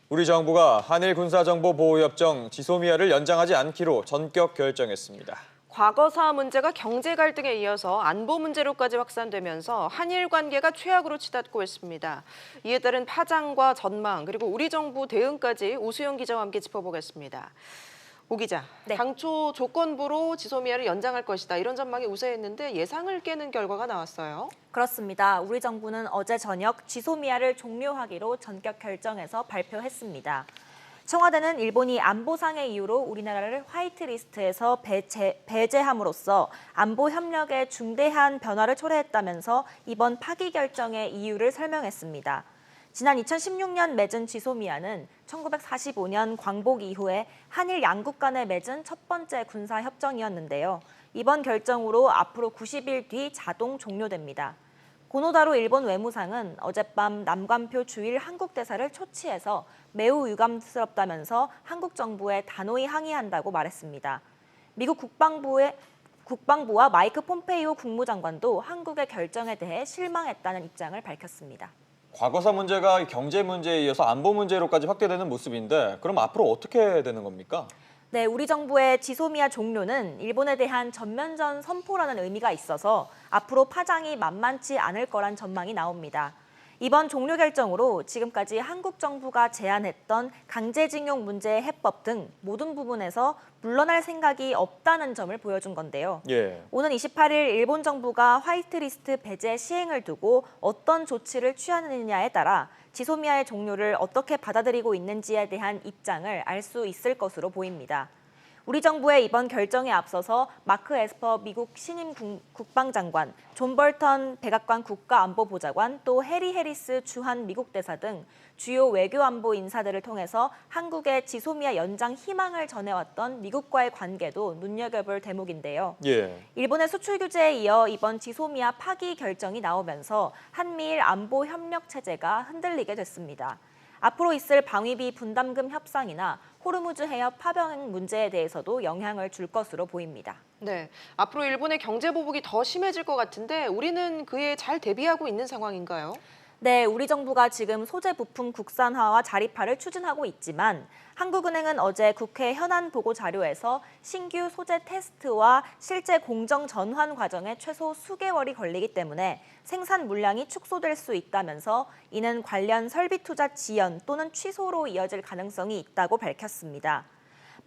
우리 정부가 한일 군사정보보호협정 지소미아를 연장하지 않기로 전격 결정했습니다. 과거사 문제가 경제 갈등에 이어서 안보 문제로까지 확산되면서 한일 관계가 최악으로 치닫고 있습니다. 이에 따른 파장과 전망 그리고 우리 정부 대응까지 오수영 기자와 함께 짚어보겠습니다. 오 기자, 네. 당초 조건부로 지소미아를 연장할 것이다 이런 전망이 우세했는데 예상을 깨는 결과가 나왔어요. 그렇습니다. 우리 정부는 어제 저녁 지소미아를 종료하기로 전격 결정해서 발표했습니다. 청와대는 일본이 안보상의 이유로 우리나라를 화이트리스트에서 배제함으로써 안보 협력에 중대한 변화를 초래했다면서 이번 파기 결정의 이유를 설명했습니다. 지난 2016년 맺은 지소미아는 1945년 광복 이후에 한일 양국 간에 맺은 첫 번째 군사협정이었는데요. 이번 결정으로 앞으로 90일 뒤 자동 종료됩니다. 고노다로 일본 외무상은 어젯밤 남관표 주일 한국 대사를 초치해서 매우 유감스럽다면서 한국 정부에 단호히 항의한다고 말했습니다. 미국 국방부와 마이크 폼페이오 국무장관도 한국의 결정에 대해 실망했다는 입장을 밝혔습니다. 과거사 문제가 경제 문제에 이어서 안보 문제로까지 확대되는 모습인데 그럼 앞으로 어떻게 되는 겁니까? 네, 우리 정부의 지소미아 종료는 일본에 대한 전면전 선포라는 의미가 있어서 앞으로 파장이 만만치 않을 거란 전망이 나옵니다. 이번 종료 결정으로 지금까지 한국 정부가 제안했던 강제징용 문제의 해법 등 모든 부분에서 물러날 생각이 없다는 점을 보여준 건데요. 오는 28일 일본 정부가 화이트리스트 배제 시행을 두고 어떤 조치를 취하느냐에 따라 지소미아의 종료를 어떻게 받아들이고 있는지에 대한 입장을 알 수 있을 것으로 보입니다. 우리 정부의 이번 결정에 앞서서 마크 에스퍼 미국 신임 국방장관, 존 볼턴 백악관 국가안보보좌관, 또 해리 해리스 주한 미국 대사 등 주요 외교안보 인사들을 통해서 한국의 지소미아 연장 희망을 전해왔던 미국과의 관계도 눈여겨볼 대목인데요. 일본의 수출 규제에 이어 이번 지소미아 파기 결정이 나오면서 한미일 안보 협력 체제가 흔들리게 됐습니다. 앞으로 있을 방위비 분담금 협상이나 호르무즈 해협 파병 문제에 대해서도 영향을 줄 것으로 보입니다. 네, 앞으로 일본의 경제 보복이 더 심해질 것 같은데 우리는 그에 잘 대비하고 있는 상황인가요? 네, 우리 정부가 지금 소재 부품 국산화와 자립화를 추진하고 있지만 한국은행은 어제 국회 현안 보고 자료에서 신규 소재 테스트와 실제 공정 전환 과정에 최소 수개월이 걸리기 때문에 생산 물량이 축소될 수 있다면서 이는 관련 설비 투자 지연 또는 취소로 이어질 가능성이 있다고 밝혔습니다.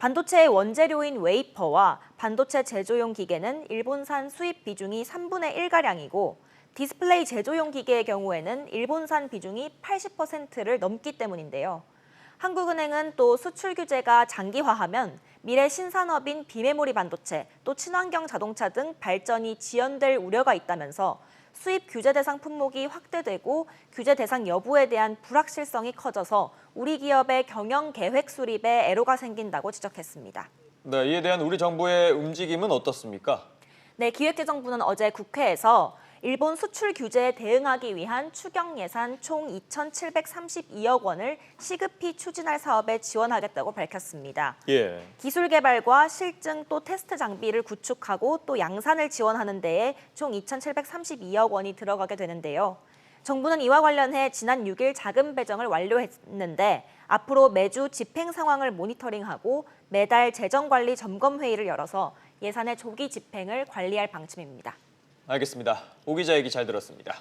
반도체의 원재료인 웨이퍼와 반도체 제조용 기계는 일본산 수입 비중이 3분의 1가량이고 디스플레이 제조용 기계의 경우에는 일본산 비중이 80%를 넘기 때문인데요. 한국은행은 또 수출 규제가 장기화하면 미래 신산업인 비메모리 반도체, 또 친환경 자동차 등 발전이 지연될 우려가 있다면서 수입 규제 대상 품목이 확대되고 규제 대상 여부에 대한 불확실성이 커져서 우리 기업의 경영 계획 수립에 애로가 생긴다고 지적했습니다. 네, 이에 대한 우리 정부의 움직임은 어떻습니까? 네, 기획재정부는 어제 국회에서 일본 수출 규제에 대응하기 위한 추경 예산 총 2,732억 원을 시급히 추진할 사업에 지원하겠다고 밝혔습니다. 기술 개발과 실증 또 테스트 장비를 구축하고 또 양산을 지원하는 데에 총 2,732억 원이 들어가게 되는데요. 정부는 이와 관련해 지난 6일 자금 배정을 완료했는데 앞으로 매주 집행 상황을 모니터링하고 매달 재정관리 점검회의를 열어서 예산의 조기 집행을 관리할 방침입니다. 알겠습니다. 오 기자 얘기 잘 들었습니다.